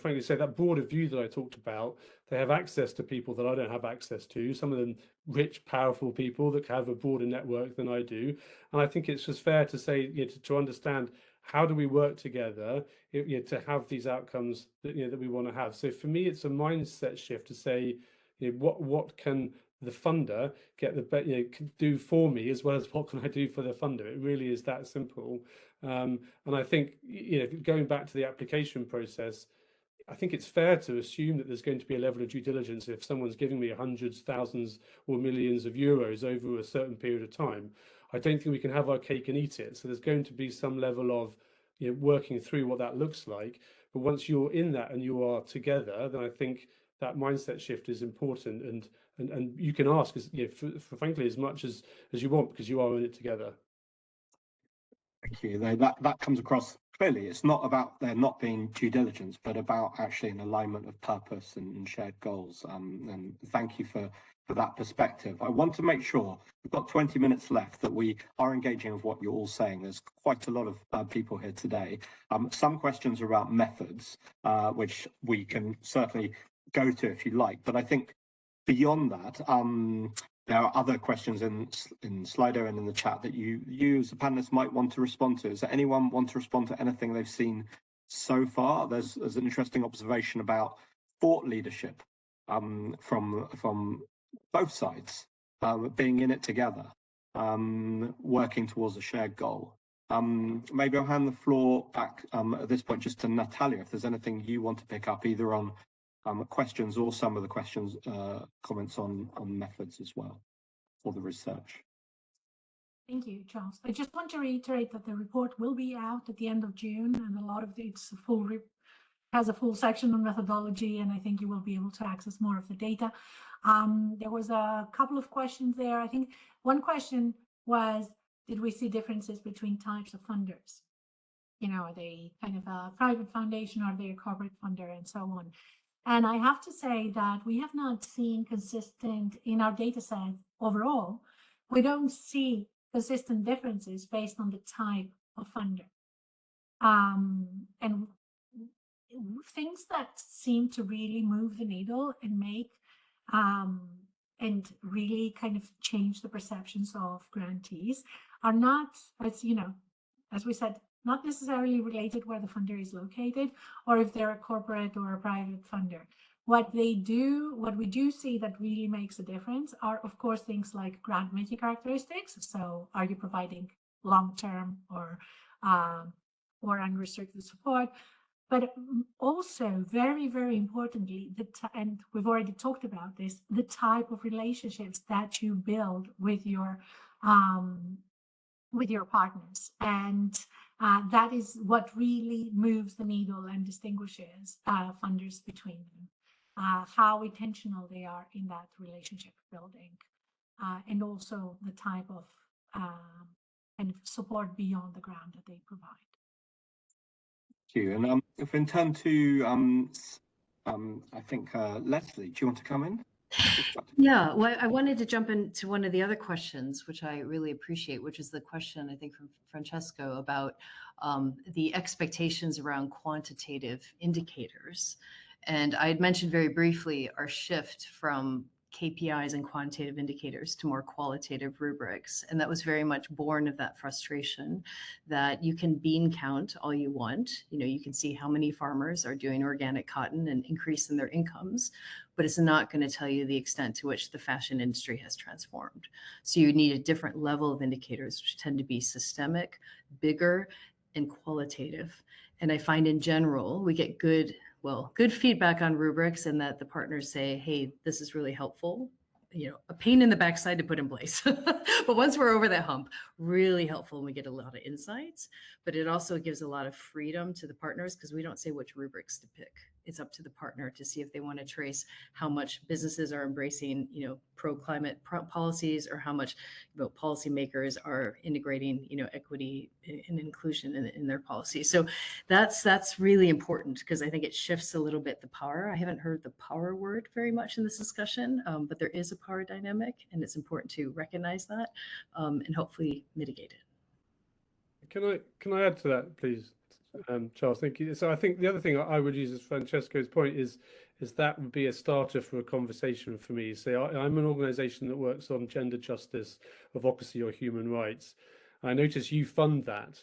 [SPEAKER 5] frankly say, that broader view that I talked about. They have access to people that I don't have access to. Some of them rich, powerful people that have a broader network than I do. And I think it's just fair to say, to understand how do we work together to have these outcomes that that we want to have. So for me, it's a mindset shift to say, what can the funder get can do for me, as well as what can I do for the funder. It really is that simple. And I think going back to the application process, I think it's fair to assume that there's going to be a level of due diligence if someone's giving me hundreds, thousands, or millions of euros over a certain period of time. I don't think we can have our cake and eat it. So there's going to be some level of working through what that looks like. But once you're in that and you are together, then I think that mindset shift is important, and you can ask for frankly as much as you want, because you are in it together.
[SPEAKER 1] Thank you. That comes across clearly. It's not about there not being due diligence, but about actually an alignment of purpose and shared goals. And thank you for that perspective. I want to make sure we've got 20 minutes left that we are engaging with what you're all saying. There's quite a lot of people here today. Some questions about methods, which we can certainly go to if you like. But I think beyond that, there are other questions in Slido and in the chat that you as a panelist might want to respond to. Does anyone want to respond to anything they've seen so far? There's an interesting observation about thought leadership from both sides, being in it together, working towards a shared goal. Maybe I'll hand the floor back at this point just to Natalia, if there's anything you want to pick up either on questions or some of the questions, comments on methods as well, or the research.
[SPEAKER 2] Thank you, Charles. I just want to reiterate that the report will be out at the end of June, and a lot of it's a full has a full section on methodology, and I think you will be able to access more of the data. There was a couple of questions there. I think one question was, did we see differences between types of funders? Are they kind of a private foundation, or are they a corporate funder, and so on? And I have to say that we have not seen consistent in our data set overall. We don't see consistent differences based on the type of funder. And things that seem to really move the needle and make and really kind of change the perceptions of grantees are not, as we said, not necessarily related where the funder is located, or if they're a corporate or a private funder. What we do see that really makes a difference are, of course, things like grant making characteristics. So are you providing long-term or unrestricted support? But also, very, very importantly, and we've already talked about this, the type of relationships that you build with your partners. And that is what really moves the needle and distinguishes funders between them, how intentional they are in that relationship building, and also the type of kind of support beyond the grant that they provide.
[SPEAKER 1] Thank you. And if we turn to, I think, Leslie, do you want to come in?
[SPEAKER 4] Yeah, well, I wanted to jump into one of the other questions, which I really appreciate, which is the question, I think, from Francesco about the expectations around quantitative indicators. And I had mentioned very briefly our shift from KPIs and quantitative indicators to more qualitative rubrics. And that was very much born of that frustration that you can bean count all you want. You can see how many farmers are doing organic cotton and increasing their incomes, but it's not going to tell you the extent to which the fashion industry has transformed. So you need a different level of indicators, which tend to be systemic, bigger, and qualitative. And I find in general, we get good feedback on rubrics, and that the partners say, hey, this is really helpful. A pain in the backside to put in place. But once we're over that hump, really helpful, and we get a lot of insights. But it also gives a lot of freedom to the partners, because we don't say which rubrics to pick. It's up to the partner to see if they want to trace how much businesses are embracing, pro-climate policies, or how much policymakers are integrating, equity and inclusion in their policies. So that's really important, because I think it shifts a little bit the power. I haven't heard the power word very much in this discussion, but there is a power dynamic, and it's important to recognize that and hopefully mitigate it.
[SPEAKER 5] Can I add to that, please? Charles, thank you. So I think the other thing I would use as Francesco's point is that would be a starter for a conversation for me. So I'm an organization that works on gender justice, advocacy, or human rights. I notice you fund that,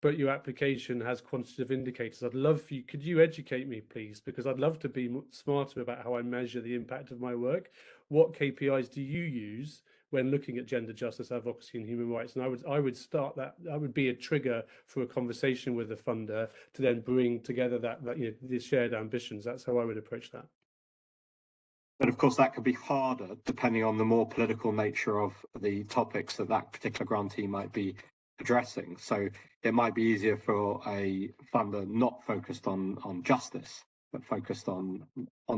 [SPEAKER 5] but your application has quantitative indicators. I'd love for you, could you educate me, please? Because I'd love to be smarter about how I measure the impact of my work. What KPIs do you use when looking at gender justice, advocacy, and human rights? And I would start that would be a trigger for a conversation with the funder to then bring together the shared ambitions. That's how I would approach that.
[SPEAKER 1] But of course, that could be harder depending on the more political nature of the topics that particular grantee might be addressing. So it might be easier for a funder not focused on justice, but focused on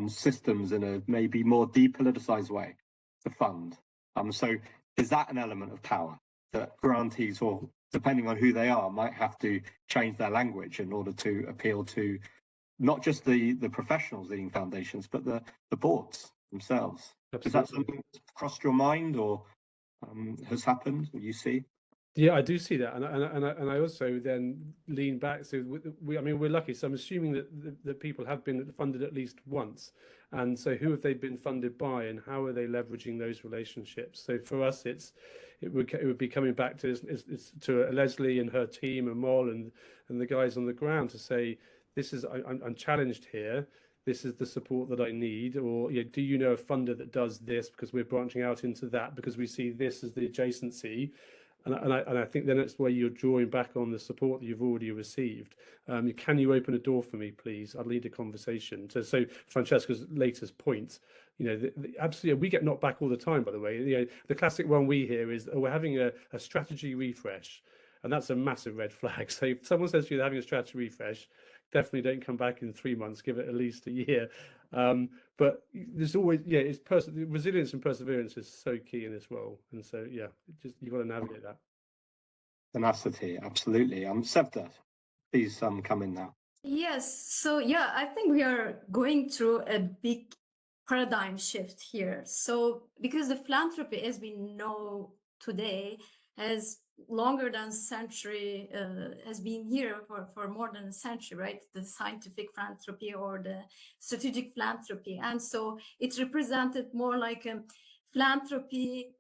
[SPEAKER 1] systems in a maybe more depoliticized way to fund. So is that an element of power that grantees, or depending on who they are, might have to change their language in order to appeal to not just the professionals leading foundations, but the boards themselves? Absolutely. Is that something that's crossed your mind, or has happened, what you see?
[SPEAKER 5] Yeah, I do see that, and I also then lean back. So we're lucky. So I'm assuming that people have been funded at least once, and so who have they been funded by, and how are they leveraging those relationships? So for us, it would be coming back to Leslie and her team, and Mol and the guys on the ground, to say, I'm challenged here. This is the support that I need, or do you know a funder that does this, because we're branching out into that, because we see this as the adjacency. And I think then it's where you're drawing back on the support that you've already received. Can you open a door for me, please? I'd lead a conversation. So Francesco's latest point, absolutely, we get knocked back all the time, by the way. The classic one we hear is, we're having a strategy refresh. And that's a massive red flag. So if someone says to you they're having a strategy refresh, definitely don't come back in 3 months. Give it at least a year. But there's always, yeah, it's resilience and perseverance is so key in this role, and so yeah, just you've got to navigate that.
[SPEAKER 1] Tenacity, absolutely. Sevda, please come in now.
[SPEAKER 3] Yes, so yeah, I think we are going through a big paradigm shift here. So because the philanthropy, as we know today, has longer than a century, has been here for more than a century, right? The scientific philanthropy or the strategic philanthropy. And so it's represented more like a philanthropy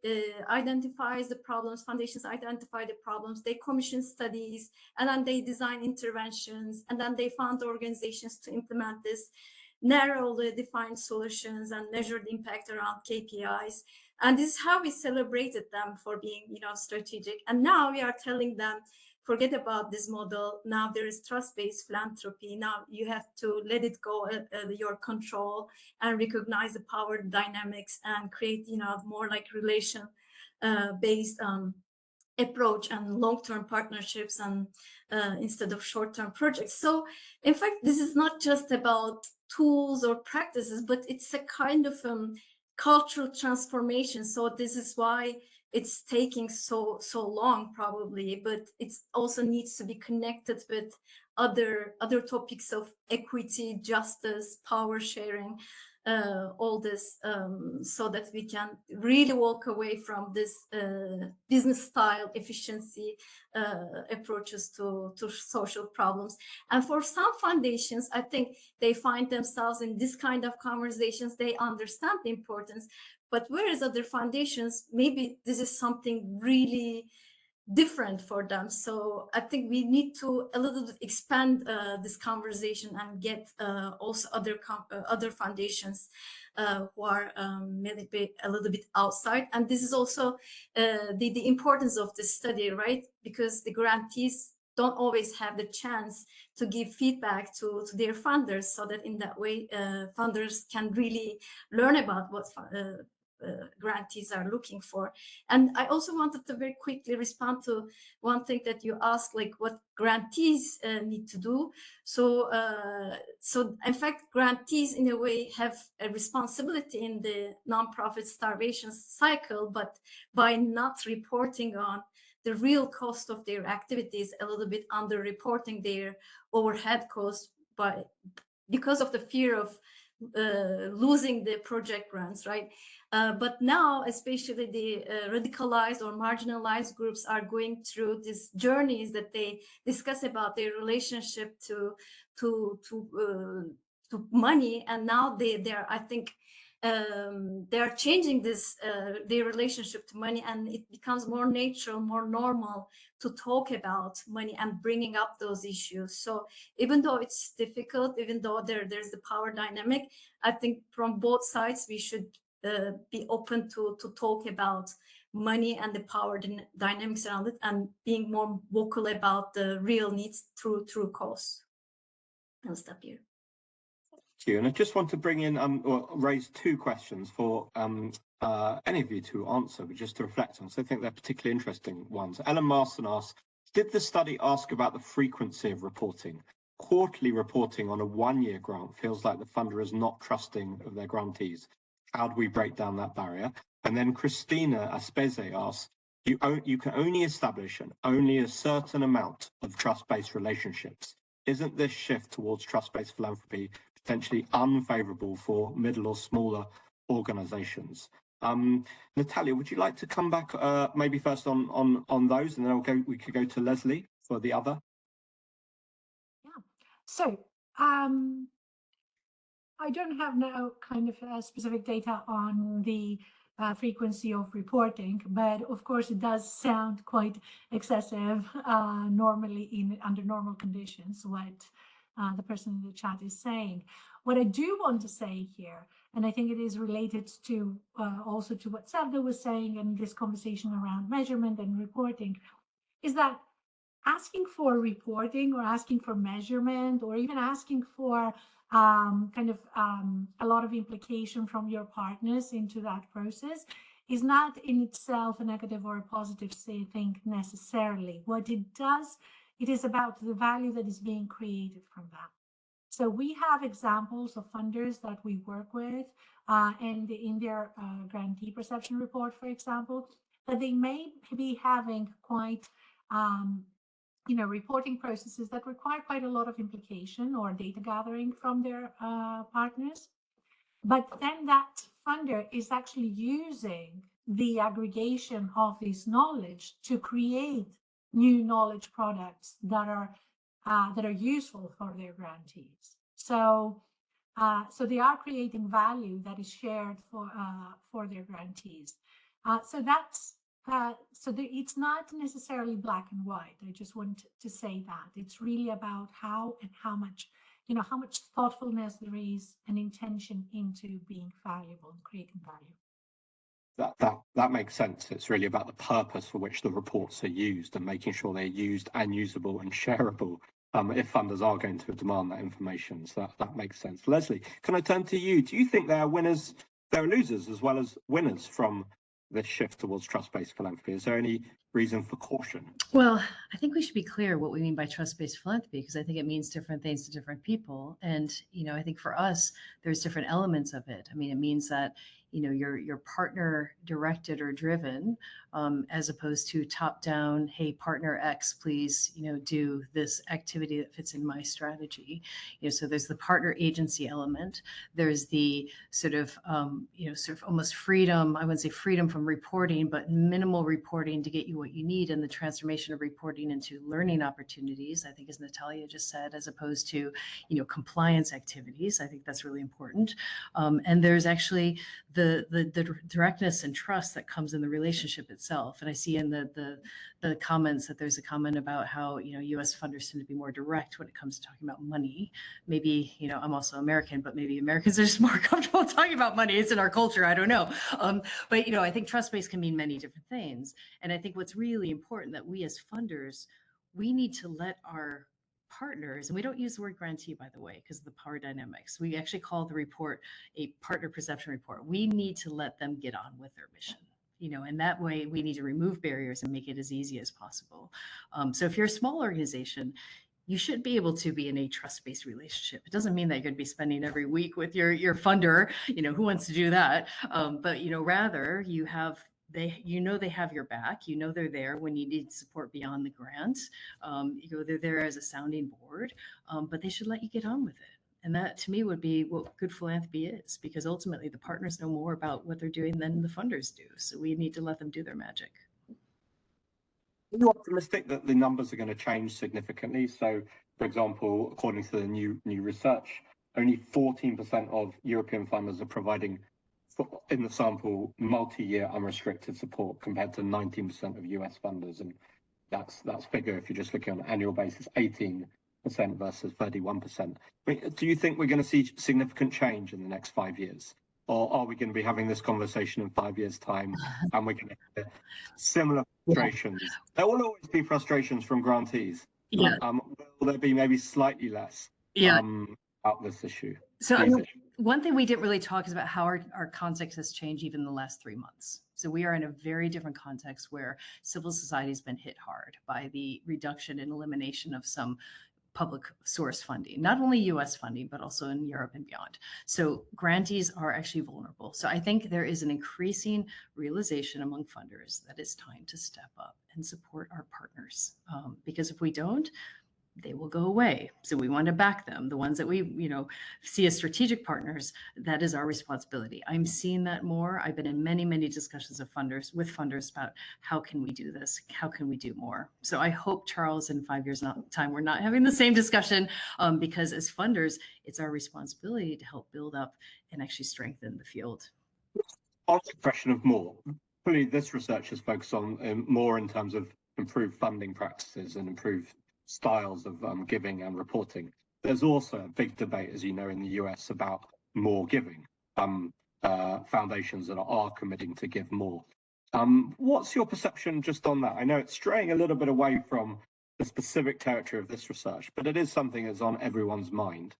[SPEAKER 3] identifies the problems, foundations identify the problems, they commission studies, and then they design interventions, and then they fund organizations to implement this narrowly defined solutions and measure the impact around KPIs. And this is how we celebrated them for being, strategic. And now we are telling them, forget about this model. Now there is trust-based philanthropy. Now you have to let it go your control and recognize the power dynamics and create, more like relation-based approach and long-term partnerships and instead of short-term projects. So in fact, this is not just about tools or practices, but it's a kind of cultural transformation. So this is why it's taking so long probably, but it also needs to be connected with other topics of equity, justice, power sharing, all this, so that we can really walk away from this business style efficiency approaches to social problems. And for some foundations, I think they find themselves in this kind of conversations. They understand the importance, but whereas other foundations, maybe this is something really different for them. So I think we need to a little bit expand this conversation and get also other foundations who are maybe a little bit outside. And this is also the importance of this study, right? Because the grantees don't always have the chance to give feedback to their funders, so that in that way funders can really learn about what grantees are looking for. And I also wanted to very quickly respond to one thing that you asked, like what grantees need to do. So in fact, grantees in a way have a responsibility in the nonprofit starvation cycle, but by not reporting on the real cost of their activities, a little bit under-reporting their overhead costs because of the fear of losing the project grants, right? But now, especially the radicalized or marginalized groups are going through these journeys that they discuss about their relationship to money, and now they're I think they are changing this their relationship to money, and it becomes more natural, more normal to talk about money and bringing up those issues. So even though it's difficult, even though there's the power dynamic, I think from both sides we should be open to talk about money and the power dynamics around it, and being more vocal about the real needs through costs. I'll stop here.
[SPEAKER 1] Thank you. And I just want to bring in or raise two questions for any of you to answer, but just to reflect on. So I think they're particularly interesting ones. Ellen Marston asks, did the study ask about the frequency of reporting? Quarterly reporting on a one-year grant feels like the funder is not trusting of their grantees. How do we break down that barrier? And then Christina Aspeze asks, you can only establish only a certain amount of trust-based relationships. Isn't this shift towards trust-based philanthropy potentially unfavorable for middle or smaller organizations? Natalia, would you like to come back maybe first on those, and then we could go to Leslie for the other?
[SPEAKER 2] Yeah. So I don't have now kind of specific data on the frequency of reporting, but of course it does sound quite excessive normally under normal conditions, what the person in the chat is saying. What I do want to say here, and I think it is related to also to what Sevda was saying in this conversation around measurement and reporting, is that asking for reporting or asking for measurement or even asking for a lot of implication from your partners into that process is not in itself a negative or a positive thing necessarily. What it does, it is about the value that is being created from that. So we have examples of funders that we work with, and in their grantee perception report, for example, that they may be having quite reporting processes that require quite a lot of implication or data gathering from their partners. But then that funder is actually using the aggregation of this knowledge to create new knowledge products that are useful for their grantees. So they are creating value that is shared for their grantees. It's not necessarily black and white. I just want to say that it's really about how and how much thoughtfulness there is and intention into being valuable and creating value.
[SPEAKER 1] That makes sense. It's really about the purpose for which the reports are used and making sure they're used and usable and shareable if funders are going to demand that information. So that makes sense. Leslie, can I turn to you? Do you think there are losers as well as winners from this shift towards trust-based philanthropy? Is there any reason for caution?
[SPEAKER 4] Well, I think we should be clear what we mean by trust-based philanthropy, because I think it means different things to different people. And, I think for us, there's different elements of it. I mean, it means that, you're partner directed or driven, as opposed to top down, hey, partner X, please, do this activity that fits in my strategy. So there's the partner agency element. There's the sort of almost freedom, I wouldn't say freedom from reporting, but minimal reporting to get you what you need, and the transformation of reporting into learning opportunities, I think, as Natalia just said, as opposed to, compliance activities. I think that's really important. And there's actually the directness and trust that comes in the relationship itself. And I see in the comments that there's a comment about how, U.S. funders tend to be more direct when it comes to talking about money. Maybe, I'm also American, but maybe Americans are just more comfortable talking about money. It's in our culture. I don't know. But, I think trust-based can mean many different things. And I think what's really important that we as funders, we need to let our partners, and we don't use the word grantee, by the way, because of the power dynamics. We actually call the report a partner perception report. We need to let them get on with their mission. And that way we need to remove barriers and make it as easy as possible. So if you're a small organization, you should be able to be in a trust-based relationship. It doesn't mean that you're going to be spending every week with your funder, who wants to do that? But, rather you have they have your back, they're there when you need support beyond the grant. They're there as a sounding board, but they should let you get on with it. And that, to me, would be what good philanthropy is, because ultimately the partners know more about what they're doing than the funders do. So we need to let them do their magic.
[SPEAKER 1] Are you optimistic that the numbers are going to change significantly? So, for example, according to the new research, only 14% of European funders are providing, in the sample, multi-year unrestricted support, compared to 19% of US funders. And that's bigger if you're just looking on an annual basis, 18% versus 31%. Do you think we're going to see significant change in the next 5 years? Or are we going to be having this conversation in 5 years' time and we're going to have similar frustrations? There will always be frustrations from grantees.
[SPEAKER 4] Yeah.
[SPEAKER 1] Will there be maybe slightly less about this issue?
[SPEAKER 4] So one thing we didn't really talk is about how our context has changed even in the last 3 months. So we are in a very different context where civil society has been hit hard by the reduction and elimination of some public source funding, not only US funding, but also in Europe and beyond. So grantees are actually vulnerable. So I think there is an increasing realization among funders that it's time to step up and support our partners. Because if we don't, they will go away. So we want to back them. The ones that we, see as strategic partners, that is our responsibility. I'm seeing that more. I've been in many, many discussions with funders about how can we do this? How can we do more? So I hope, Charles, in 5 years' time, we're not having the same discussion, because as funders, it's our responsibility to help build up and actually strengthen the field.
[SPEAKER 1] On the question of more, clearly this research is focused on more in terms of improved funding practices and improved styles of giving and reporting. There's also a big debate, as you know, in the US about more giving, foundations that are committing to give more. What's your perception just on that? I know it's straying a little bit away from the specific territory of this research, but it is something that's on everyone's mind,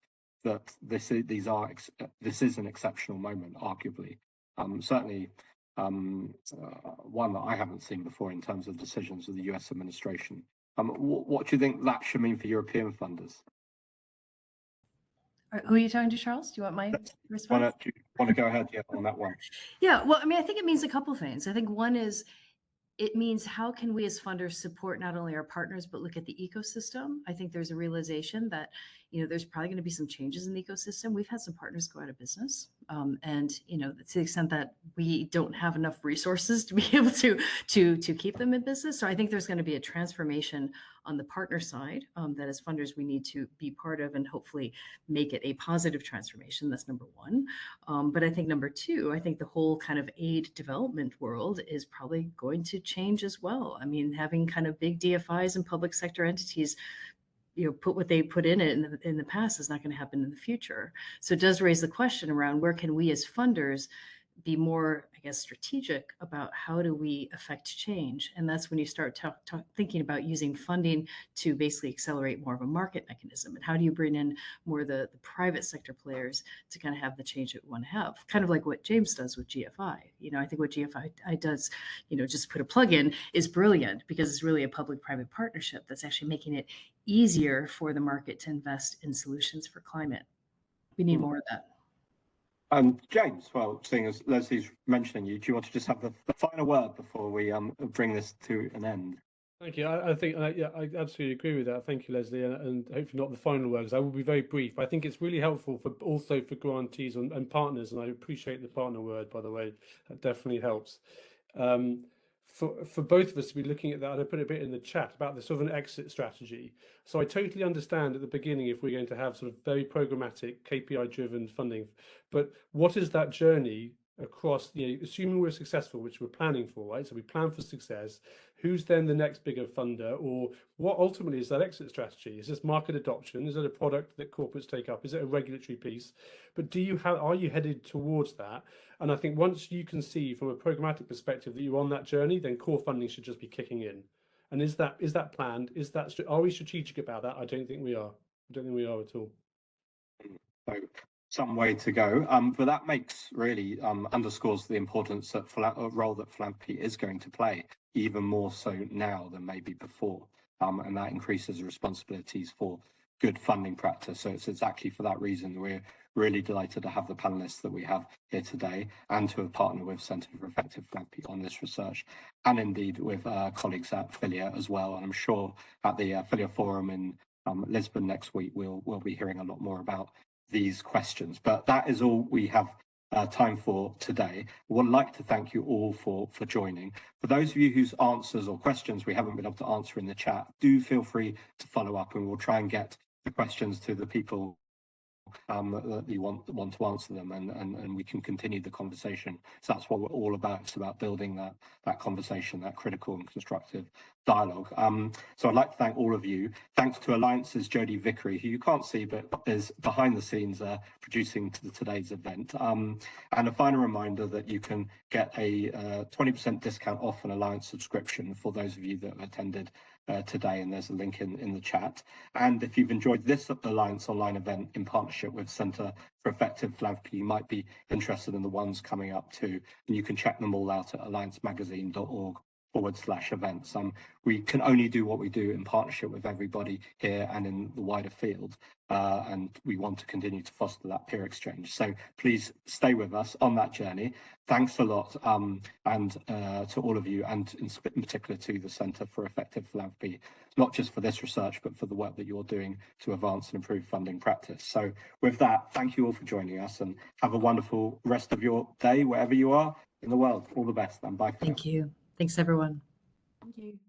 [SPEAKER 1] that this is an exceptional moment, arguably. Certainly one that I haven't seen before in terms of decisions of the US administration. What do you think that should mean for European funders?
[SPEAKER 4] Who are you talking to, Charles? Do you want my response?
[SPEAKER 1] Do you want to go ahead on that one?
[SPEAKER 4] Yeah, well, I mean, I think it means a couple things. I think one is it means how can we as funders support not only our partners, but look at the ecosystem. I think there's a realization that, there's probably going to be some changes in the ecosystem. We've had some partners go out of business. And, to the extent that we don't have enough resources to be able to keep them in business. So I think there's going to be a transformation on the partner side that as funders, we need to be part of and hopefully make it a positive transformation. That's number one. But I think number two, I think the whole kind of aid development world is probably going to change as well. I mean, having kind of big DFIs and public sector entities, put what they put in it in the past is not going to happen in the future. So it does raise the question around where can we as funders be more, I guess, strategic about how do we affect change. And that's when you start thinking about using funding to basically accelerate more of a market mechanism. And how do you bring in more of the private sector players to kind of have the change that we want to have? Kind of like what James does with GFI. I think what GFI does, just put a plug in is brilliant because it's really a public-private partnership that's actually making it easier for the market to invest in solutions for climate. We need more of that.
[SPEAKER 1] James, well, seeing as Leslie's mentioning you, do you want to just have the final word before we bring this to an end?
[SPEAKER 5] Thank you. I think, yeah, I absolutely agree with that. Thank you, Leslie, and hopefully not the final words. I will be very brief. I think it's really helpful for grantees and partners, and I appreciate the partner word, by the way. That definitely helps. For both of us to be looking at that, and I put a bit in the chat about the sort of an exit strategy. So I totally understand at the beginning if we're going to have sort of very programmatic, KPI-driven funding, but what is that journey across, assuming we're successful, which we're planning for, right? So we plan for success. Who's then the next bigger funder, or what ultimately is that exit strategy? Is this market adoption? Is it a product that corporates take up? Is it a regulatory piece? But are you headed towards that? And I think once you can see from a programmatic perspective that you're on that journey, then core funding should just be kicking in. And is that planned? Are we strategic about that? I don't think we are. I don't think we are at all.
[SPEAKER 1] So some way to go, but that makes really underscores the importance that role that philanthropy is going to play, even more so now than maybe before, and that increases responsibilities for good funding practice. So it's exactly for that reason we're really delighted to have the panelists that we have here today and to have partnered with Centre for Effective Philanthropy on this research, and indeed with colleagues at Philia as well. And I'm sure at the Philia Forum in Lisbon next week, we'll be hearing a lot more about these questions. But that is all we have time for today. I would like to thank you all for joining. For those of you whose answers or questions we haven't been able to answer in the chat, do feel free to follow up, and we'll try and get the questions to the people that you want to answer them, and we can continue the conversation. So that's what we're all about. It's about building that conversation, that critical and constructive dialogue. So I'd like to thank all of you. Thanks to Alliance's Jodie Vickery, who you can't see but is behind the scenes producing today's event. And a final reminder that you can get a 20% discount off an Alliance subscription for those of you that have attended today, and there's a link in the chat. And if you've enjoyed this Alliance Online event in partnership with Centre for Effective Philanthropy, you might be interested in the ones coming up too, and you can check them all out at alliancemagazine.org/events. We can only do what we do in partnership with everybody here and in the wider field, and we want to continue to foster that peer exchange. So please stay with us on that journey. Thanks a lot, and to all of you, and in particular to the Centre for Effective Philanthropy, not just for this research, but for the work that you're doing to advance and improve funding practice. So with that, thank you all for joining us, and have a wonderful rest of your day, wherever you are in the world. All the best, and bye for now.
[SPEAKER 4] Thank you. Thanks, everyone.
[SPEAKER 2] Thank you.